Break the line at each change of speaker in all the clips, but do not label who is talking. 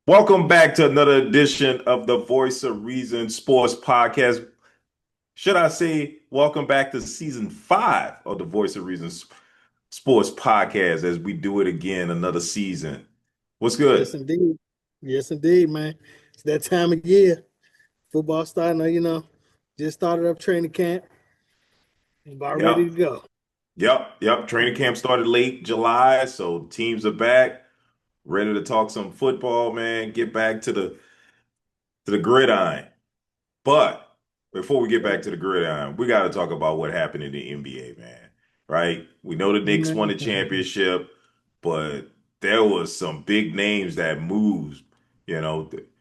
Welcome back to another edition of the Voice of Reason Sports Podcast. Should I say, welcome back to season 5 of the Voice of Reason Sports Podcast as we do it again, another season. What's
Yes,
good?
indeed. Yes, indeed, man. It's that time of year. Football starting, just started up training camp. About ready
Yep,
to go.
yep. Training camp started late July, so teams are back, ready to talk some football, man. Get back to the gridiron. But before we get back to the gridiron, we got to talk about what happened in the NBA, man. Right? We know the Knicks won the championship, but there was some big names that moved.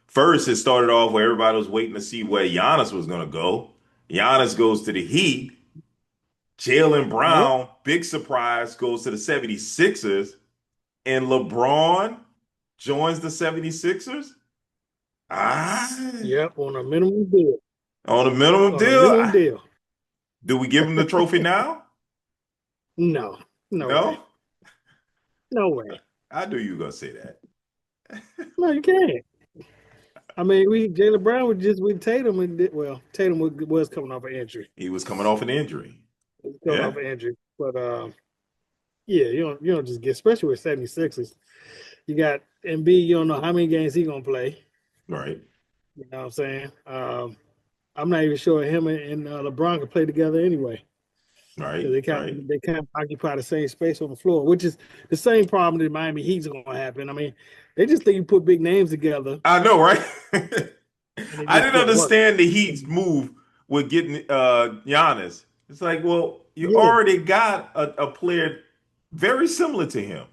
First it started off where everybody was waiting to see where Giannis was going to go. Giannis goes to the Heat. Jalen
Yep,
Brown, big surprise, goes to the 76ers. And LeBron joins the 76ers. Ah,
yep, on a minimum deal.
on a minimum
On a
deal.
minimum deal.
Do we give him the trophy now?
No, no way.
No?
No way.
I knew you were gonna say that.
No, you can't. I mean, we Jalen Brown was just with Tatum Tatum was coming off an injury.
He was coming off an injury.
He was coming
Yeah,
off an injury. But yeah, you don't just get, especially with 76ers. You got Embiid, you don't know how many games he gonna play.
right,
You know what I'm saying? I'm not even sure him and LeBron can play together anyway, because
right, right.
they kind of occupy the same space on the floor, which is the same problem that Miami Heat's going to happen. I mean, they just think you put big names together
I know, right?
and it
I
just
didn't
don't work.
understand the Heat's move with getting Giannis. It's like, well, you
Yeah,
already got a player very similar to him.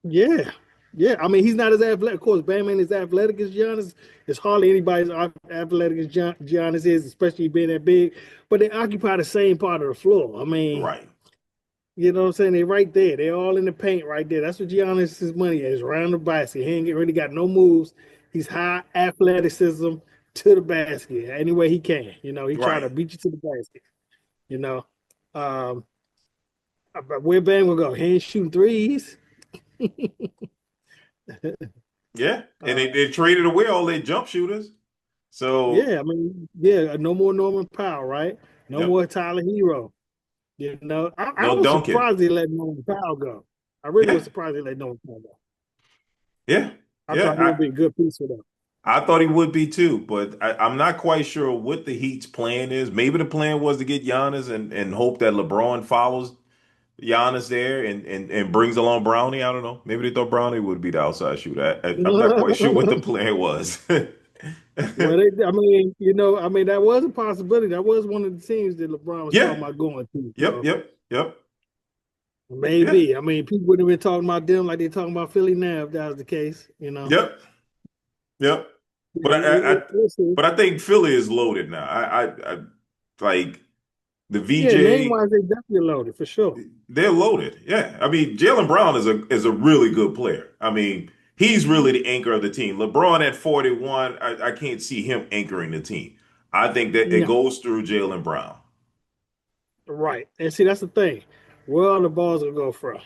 yeah, yeah. I mean, he's not as athletic. Of course, Bam ain't as athletic as Giannis. It's hardly anybody's athletic as Giannis is, especially being that big. But they occupy the same part of the floor. I mean,
Right,
you know what I'm saying? They're right there. They're all in the paint right there. That's what Giannis' money is, around the basket. He ain't really got no moves. He's high athleticism to the basket any way he can. He try
right.
to beat you to the basket. You know, um, but where Bam will go? He ain't shooting threes.
Yeah. And they,
Uh,
they traded away all their jump shooters. So,
yeah, I mean, yeah, no more Norman Powell, right? No
yep.
more Tyler Hero. I
No
was
Duncan.
surprised they let Norman Powell go. I really
Yeah,
was surprised they let Norman Powell go.
yeah,
I thought he
yeah.
would be a good piece for them.
I thought he would be too, but I'm not quite sure what the Heat's plan is. Maybe the plan was to get Giannis and hope that LeBron follows Giannis there and brings along Brownie. I don't know. Maybe they thought Brownie would be the outside shooter. I'm not quite sure what the plan was.
Well, that was a possibility. That was one of the teams that LeBron was
Yeah.
talking about going to.
Yep.
So
Yep. Yep. Yeah.
maybe. I mean, people wouldn't have been talking about them like they're talking about Philly now if that was the case.
Yep. Yep. But
We'll see.
but I think Philly is loaded now. I like the
Yeah, name
VJ.
wise, they definitely loaded for sure.
They're loaded. Yeah. I mean, Jalen Brown is a really good player. I mean, he's really the anchor of the team. LeBron at 41, I can't see him anchoring the team. I think that it
No,
goes through Jalen Brown.
right. And see, that's the thing. Where are the balls gonna go from?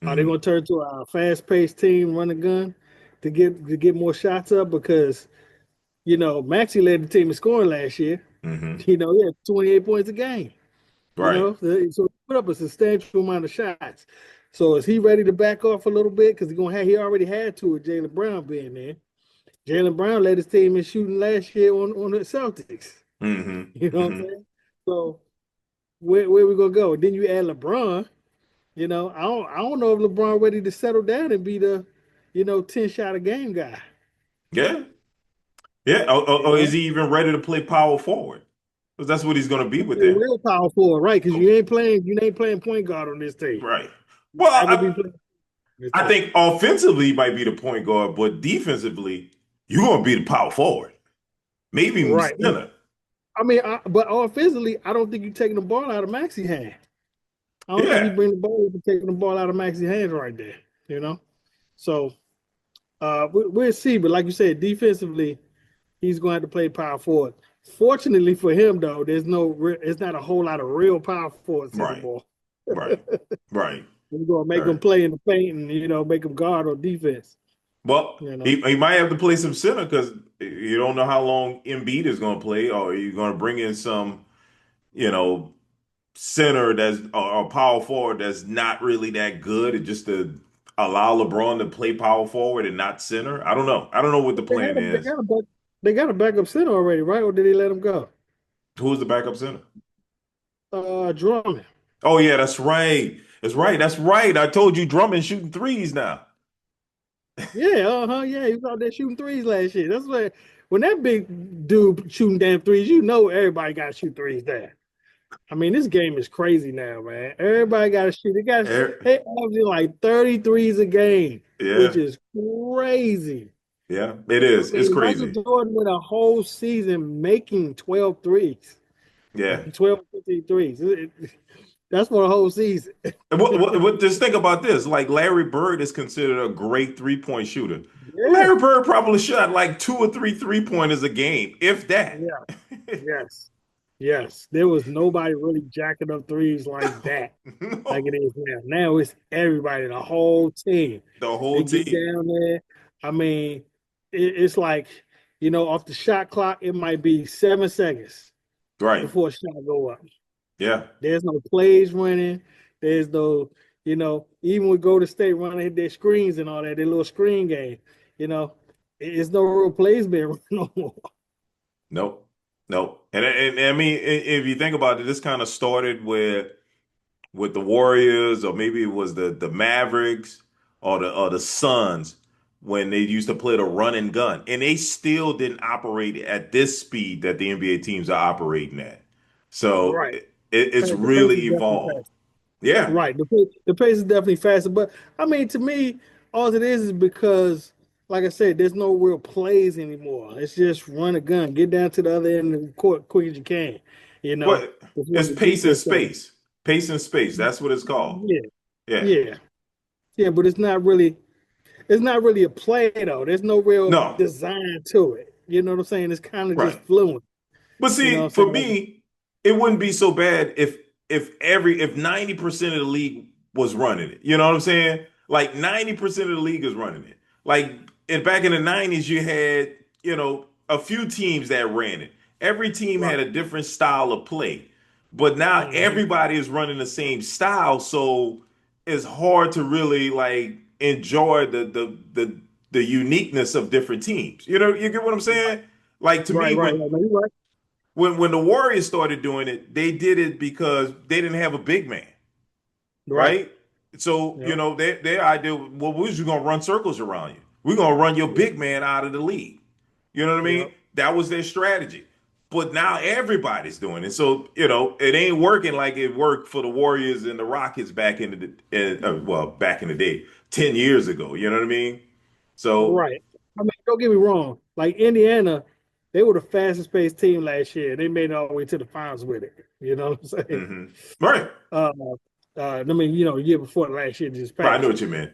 Are they
Hmm.
gonna turn to a fast paced team, run a gun to get more shots up? Because Maxey led the team in scoring last year.
Hmm.
He had 28 points a game.
Right.
So he put up a substantial amount of shots. So is he ready to back off a little bit? Because he already had to with Jalen Brown being there. Jalen Brown led his team in shooting last year on the Celtics.
Hmm.
You know what I'm
Hmm.
saying? So where we gonna go? Then you add LeBron. I don't know if LeBron ready to settle down and be the 10 shot a game guy.
Yeah. Yeah.
You
Or is
know,
he even ready to play power forward? Because that's what he's going to be with
Be a
them.
real power forward, right? Because you ain't playing point guard on this team.
Right.
You're
Well,
not gonna be playing on this
I
team.
think offensively he might be the point guard, but defensively, you're going to be the power forward. Maybe even
Right.
center.
I mean, but offensively, I don't think you're taking the ball out of Maxie's hand. I don't think he
Yeah.
bring the ball up and taking the ball out of Maxie's hands right there. You know, so we'll see. But like you said, defensively, he's going to have to play power forward. Fortunately for him, though, it's not a whole lot of real power forwards
Right.
anymore.
Right. Right.
We're gonna make them
Right.
play in the paint and make them guard on defense.
Well,
You know,
he might have to play some center because you don't know how long Embiid is going to play, or you're going to bring in some, you know, center that's or power forward that's not really that good, and just to allow LeBron to play power forward and not center. I don't know. I don't know what the
they
plan
had a they
is.
got a back, they got a backup center already, right? Or did they let him go?
Who's the backup center?
Drummond.
Oh yeah, that's right. That's right. That's right. I told you Drummond shooting threes now.
Yeah, yeah. He was out there shooting threes last year. That's where when that big dude shooting damn threes, you know everybody got to shoot threes there. I mean, this game is crazy now, man. Everybody got to shoot.
Er,
They averaging like 33s a game, which
Yeah,
is crazy.
yeah, it
I
is. It's
mean, Michael
crazy.
Jordan went a whole season making 12 threes,
Yeah.
12, 15 threes. That's for a whole season.
And just think about this. Like Larry Bird is considered a great three-point shooter.
Yeah,
Larry Bird probably shot like two or three three-pointers a game, if that.
yeah, yes, yes. There was nobody really jacking up threes like that, like
No,
it is now. Now it's everybody, the whole team.
the
They
whole
get
team.
down there. I mean, it's like, off the shot clock, it might be 7 seconds
Right.
before a shot go up.
Yeah.
There's no plays running. There's no, even with Golden State running their screens and all that, their little screen game, you know, it's no real plays being run no more.
Nope. Nope. And I mean, if you think about it, this kind of started with the Warriors, or maybe it was the Mavericks or the Suns when they used to play the run and gun, and they still didn't operate at this speed that the NBA teams are operating at. So
Right.
it's
The pace is
really
definitely
evolved.
faster.
Yeah.
Right. The pace is definitely faster. But I mean, to me, all it is because, like I said, there's no real plays anymore. It's just run a gun, get down to the other end of the court quick as you can,
But
before
it's
the
pace and
defense starts.
space. Pace and space. That's what it's called.
Yeah.
Yeah.
Yeah. Yeah. But it's not really a play though. There's no real
No.
design to it. You know what I'm saying? It's kind of just
Right.
fluent.
But
You know
see,
what I'm
for
saying? Like,
me, it wouldn't be so bad if 90% of the league was running it. You know what I'm saying? Like 90% of the league is running it. Like back in the 90s, you had, a few teams that ran it. Every team had
right.
a different style of play. But now
Hmm.
everybody is running the same style, so it's hard to really like enjoy the uniqueness of different teams. You get what I'm
Right.
saying? Like to me,
Right. Right. Right. No, you're right.
when the Warriors started doing it, they did it because they didn't have a big man,
Right.
right? So,
Yep.
their idea, well, we're just gonna run circles around you. We're gonna run your
Yep.
big man out of the league. You know what I mean?
Yep.
That was their strategy. But now everybody's doing it. So, it ain't working like it worked for the Warriors and the Rockets back back in the day, 10 years ago. You know what I mean? So,
Right. I mean, don't get me wrong. Like Indiana, they were the fastest paced team last year. They made it all the way to the finals with it. You know what I'm saying?
right.
Uh, I mean, year before last year just
Right. I know
passed.
what you meant.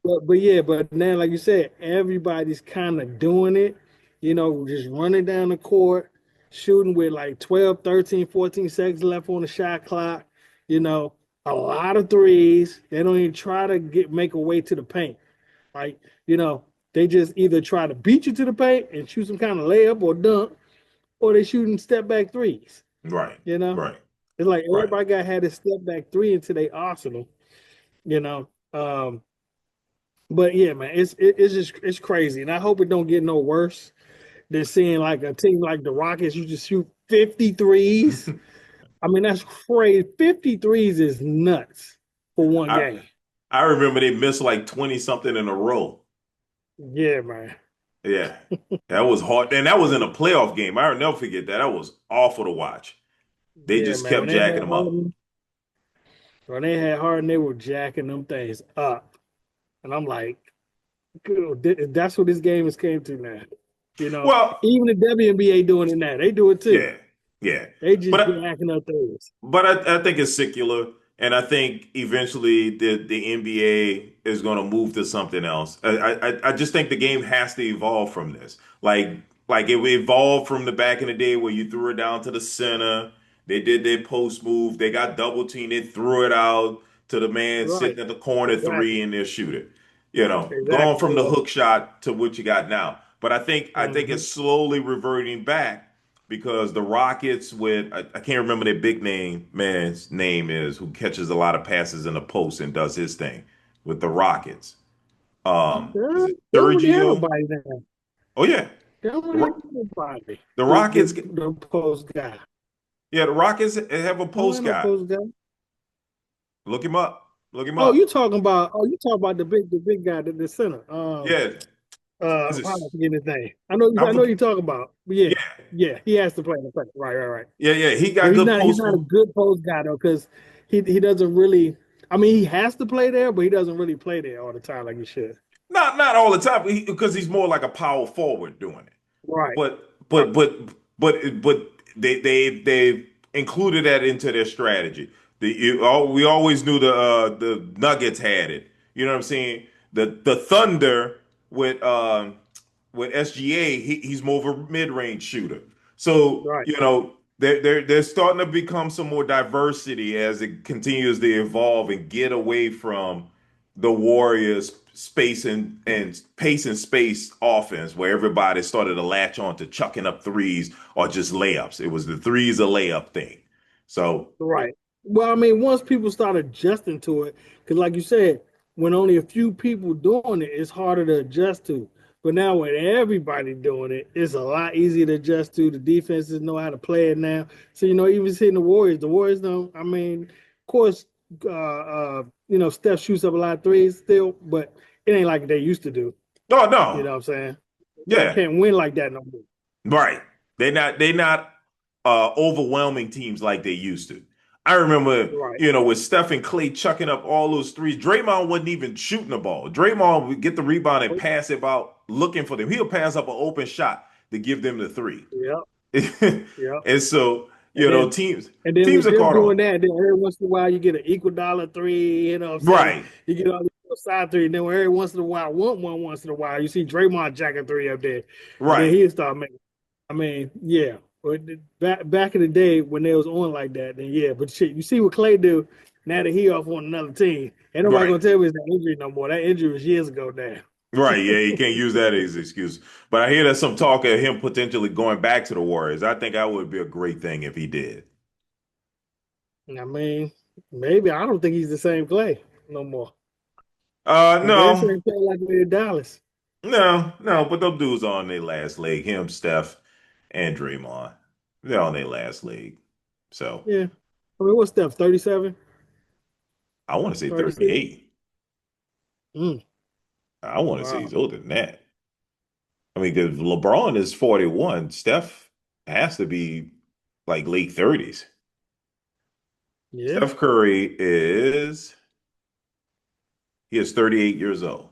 But yeah, but now, like you said, everybody's kind of doing it. Just running down the court, shooting with like 12, 13, 14 seconds left on the shot clock. You know, a lot of threes. They don't even try to make a way to the paint. Like, you know, they just either try to beat you to the paint and shoot some kind of layup or dunk, or they shooting step back threes.
Right.
You know,
Right.
it's like
Right.
everybody got had a step back three into their arsenal. You know, but yeah, man, it's crazy, and I hope it don't get no worse than seeing like a team like the Rockets. You just shoot 53s. I mean, that's crazy. 53s is nuts for one
I
game.
I remember they missed like 20 something in a row.
Yeah, man.
Yeah. That was hard. And that was in a playoff game. I'll never forget that. That was awful to watch. They
Yeah,
just
man.
kept jacking them up.
They were jacking them things up. And I'm like, good, that's what this game has came to now.
Well,
Even the WNBA doing it now. They do it too.
yeah. Yeah.
They just
But
jacking up things.
I think it's secular, and I think eventually the NBA is going to move to something else. I just think the game has to evolve from this. Like it evolved from the back in the day where you threw it down to the center. They did their post move. They got double teamed. They threw it out to the man
Right.
sitting at the corner three,
Exactly.
and they'll shoot it. going
Exactly.
from the
Yeah.
hook shot to what you got now. But I think
Hmm.
it's slowly reverting back because the Rockets with I can't remember their big name man's name is who catches a lot of passes in the post and does his thing with the Rockets. Is it
They don't really have
Sergio?
nobody now.
Oh yeah,
They don't
the,
really have
Ro-
nobody.
the
The
Rockets.
the post guy.
Yeah, the Rockets have a
They don't
post
have no
guy.
post guy.
Look him up. Look him
Oh,
up.
you talking about the big guy, the center.
Yeah, is
Why am
it?
I forgetting his name? I
I'm
know
forget.
you talking about. But yeah,
Yeah,
yeah, he has to play in the second. Right, right, right.
yeah, yeah. He
But
got good
he's
post.
not a good post guy though, because he doesn't really. I mean, he has to play there, but he doesn't really play there all the time like he should.
Not all the time because he's more like a power forward doing it.
Right,
But
right,
but but but they've included that into their strategy. We always knew the Nuggets had it. You know what I'm saying? The Thunder with SGA, he's more of a mid-range shooter. So,
right,
there's starting to become some more diversity as it continues to evolve and get away from the Warriors space and pace and space offense where everybody started to latch on to chucking up threes or just layups. It was the threes a layup thing. So,
right. Well, I mean, once people start adjusting to it, because like you said, when only a few people doing it, it's harder to adjust to. But now with everybody doing it, it's a lot easier to adjust to. The defenses know how to play it now. So even seeing the Warriors don't. I mean, of course, Steph shoots up a lot of threes still, but it ain't like they used to do.
no,
You
no.
know what I'm saying? They
Yeah.
can't win like that no more.
Right. They not overwhelming teams like they used to. I remember,
Right.
with Steph and Clay chucking up all those threes. Draymond wasn't even shooting the ball. Draymond would get the rebound and pass it out looking for them. He'll pass up an open shot to give them the three.
Yep. Yep.
And so,
And then
teams
And then
teams
with
are
them
caught on.
doing that, then every once in a while you get an equal dollar three, you know what I'm saying?
Right.
You get all these little side three, and then every once in a while, once in a while, you see Draymond jacking three up there. And then
Right.
he'll start making. I mean, yeah. But back in the day when they was on like that, then yeah. But shit, you see what Clay do now that he off on another team. Ain't nobody
Right.
gonna tell me it's that injury no more. That injury was years ago now.
Right. Yeah, you can't use that as an excuse. But I hear there's some talk of him potentially going back to the Warriors. I think that would be a great thing if he did.
I mean, maybe I don't think he's the same Clay no more. He damn
No,
sure ain't playing like in Dallas.
no, but them dudes are on their last leg. Him, Steph, and Draymond. They're on their last leg. So
Yeah. I mean, what's Steph, 37,
I want to say
36?
38.
Mm,
I want to say
wow.
he's older than that. I mean, because LeBron is 41. Steph has to be like late 30s.
Yeah.
Steph Curry he is 38 years old.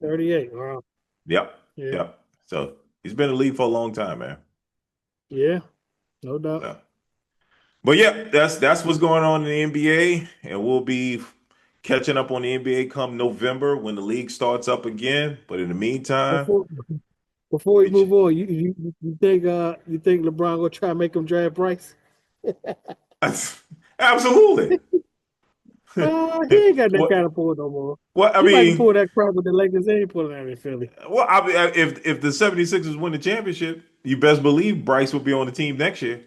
38. Wow.
Yep.
Yeah.
Yep. So he's been in the league for a long time, man.
Yeah. No doubt.
So, but yeah, that's what's going on in the NBA, and we'll be catching up on the NBA come November when the league starts up again. But in the meantime,
Before before we
we ch-
move on, you think LeBron gonna try to make him draft Bryce?
absolutely.
He ain't got that
What?
kind of pull no more.
What? I
He might can
mean,
pull that crap with the Lakers. He ain't pulling that in Philly.
if the 76ers win the championship, you best believe Bryce will be on the team next year.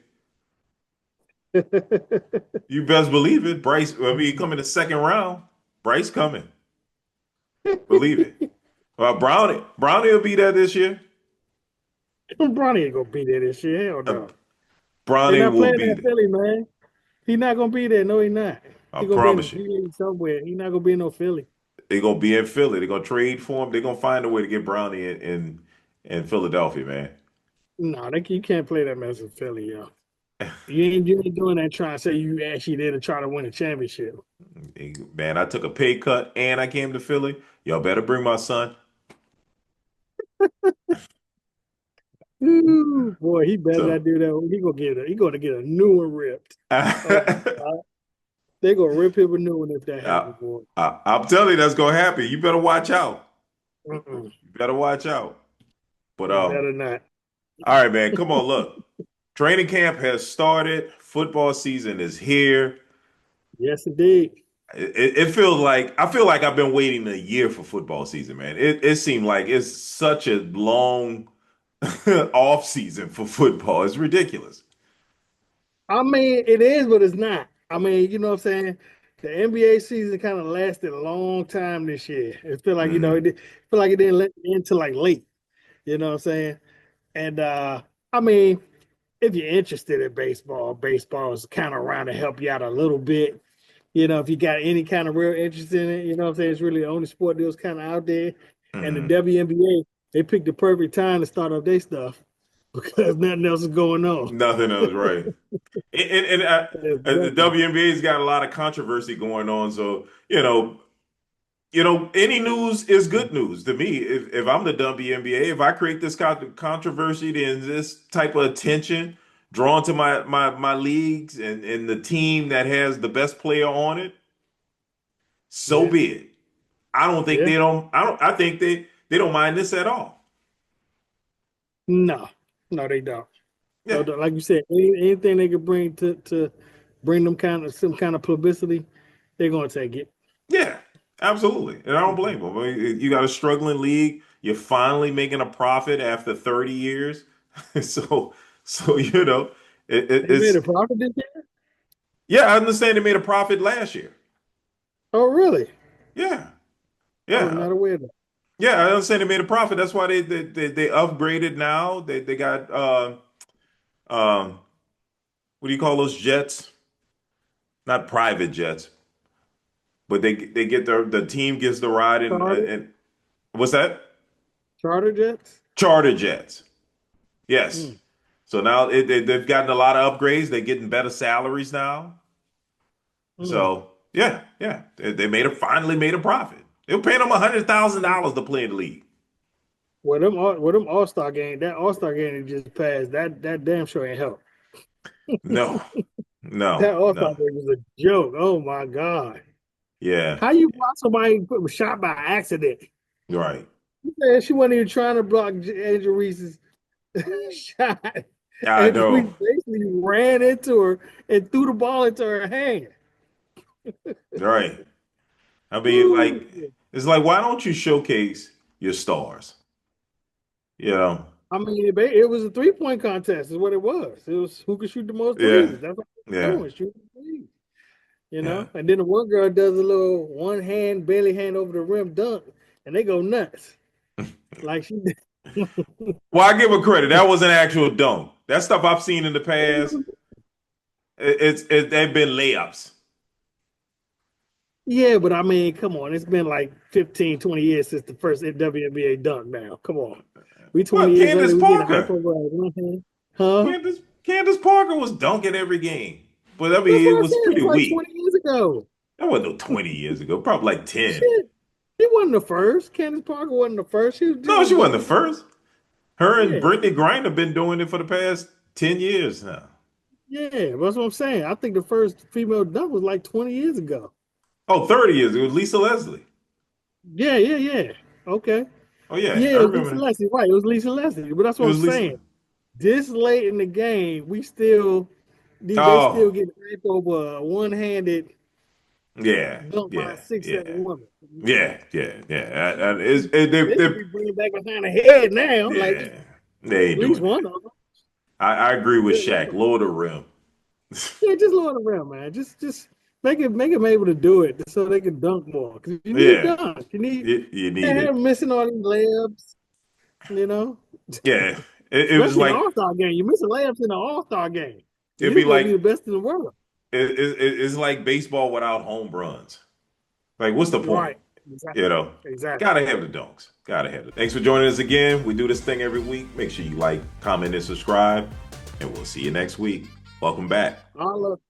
You best believe it. Bryce, I mean, he come in the second round. Bryce coming. Believe it. Well, Brownie will be there this year.
Bronny ain't gonna be there this year. Hell
Uh,
no. They're
Brownie
not
will
playing
be
that
there.
Philly, man. He not gonna be there. No, he not.
I
He gonna be in the
promise you.
G League somewhere. He not gonna be in no Philly.
They're gonna be in Philly. They're gonna trade for him. They're gonna find a way to get Brownie in Philadelphia, man.
No, you can't play that mess in Philly, yo. You ain't doing that trying to say you actually there to try to win a championship.
Man, I took a pay cut and I came to Philly. Y'all better bring my son.
Ooh, boy, he better
So
not do that. He gonna get a new one ripped. Oh my God. They gonna rip him a new one if that
I,
happens, boy.
I'm telling you that's gonna happen. You better watch out.
Mm-mm.
You better watch out. But
You better not.
all right, man. Come on, look. Training camp has started. Football season is here.
Yes, indeed.
It feels like I feel like I've been waiting a year for football season, man. It seemed like it's such a long off season for football. It's ridiculous.
I mean, it is, but it's not. I mean, you know what I'm saying? The NBA season kind of lasted a long time this year. It feel like,
Hmm.
feel like it didn't let into like late. You know what I'm saying? And I mean, if you're interested in baseball, baseball is kind of around to help you out a little bit. If you got any kind of real interest in it, you know what I'm saying? It's really the only sport that was kind of out there. And the
Hmm.
WNBA, they picked the perfect time to start up their stuff because nothing else is going on.
Nothing else, right? And the
Exactly.
WNBA's got a lot of controversy going on, so any news is good news to me. If I'm the WNBA, if I create this controversy and this type of attention drawn to my leagues and the team that has the best player on it, so
Yeah.
be it. I don't think
Yeah.
they don't. I don't. I think they don't mind this at all.
No. No, they don't. No,
Yeah,
like you said, anything they could bring to bring them some kind of publicity, they're gonna take it.
yeah, absolutely. And I don't blame them. I mean, you got a struggling league. You're finally making a profit after 30 years. So, so
They made
it's
a profit this year?
yeah. I understand they made a profit last year.
Oh, really?
Yeah,
I was
yeah,
not aware of that.
yeah. I understand they made a profit. That's why they upgraded now. They got um what do you call those jets? Not private jets, but they get the team gets the ride
Charter,
and what's that?
charter jets.
Charter jets. Yes.
Mm,
So now they've gotten a lot of upgrades. They're getting better salaries now.
mm.
So yeah, yeah, they finally made a profit. They were paying them $100,000 to play in the league.
Well, them All-Star game, that All-Star game that just passed, that damn sure ain't help.
No, no,
That All-Star
no.
game was a joke. Oh my God.
Yeah,
How you block somebody was shot by accident?
right.
She wasn't even trying to block Angel Reese's shot.
I
And we
know.
basically ran into her and threw the ball into her hand.
Right. I mean,
Woo.
like, it's like, why don't you showcase your stars? You know?
I mean, it was a 3-point contest, is what it was. It was who could shoot the most
Yeah,
threes. That's what they were
yeah,
doing, shooting threes.
yeah.
And then the one girl does a little one hand, barely hand over the rim dunk, and they go nuts. Like she did.
Well, I give her credit. That was an actual dunk. That stuff I've seen in the past, they've been layups.
Yeah, but I mean, come on. It's been like 15, 20 years since the first WNBA dunk now. Come on. We 20
What?
years
Candace
later, we getting hype
Parker.
over one hand. Huh?
Candace Parker was dunking every game. But I
That's
mean, it
what I
was
said. It
pretty
was like
weak.
20 years ago.
That wasn't no 20 years ago, probably like 10.
Shit. She wasn't the first. Candace Parker wasn't the first. She was
No,
just
she wasn't
doing
the
it.
first. Her and
Yeah.
Brittany Griner have been doing it for the past 10 years now.
Yeah. That's what I'm saying. I think the first female dunk was like 20 years ago.
Oh, 30 years. It was Lisa Leslie.
Yeah, yeah, yeah. Okay.
Oh, yeah.
Yeah,
I
it was Lisa
remember.
Leslie. Right. It was Lisa Leslie. But that's
It
what I'm
was Lisa.
saying. This late in the game, they still
Oh,
get hyped over a one-handed
yeah.
dunk by a
Yeah.
6'7"
Yeah.
woman.
Yeah. Yeah. Yeah.
They should be bringing back behind the head now, like
yeah. They
at
ain't
least
doing
one
that.
of them.
I agree with
Good
Shaq.
Lord.
Lower the rim.
Yeah, just lower the rim, man. Just make them able to do it so they can dunk more. Because you need
Yeah.
dunk.
You
Can't
need
have
it.
them missing all these layups, you know.
Yeah. It was
Especially in the
like,
All-Star game. You missing layups in the All-Star game.
it'd
You're
be
supposed to be
like,
the best in the world.
it's like baseball without home runs. Like, what's the point?
Right. Exactly.
You know,
Exactly.
gotta have the dunks. Gotta have it. Thanks for joining us again. We do this thing every week. Make sure you like, comment, and subscribe, and we'll see you next week. Welcome back.
All of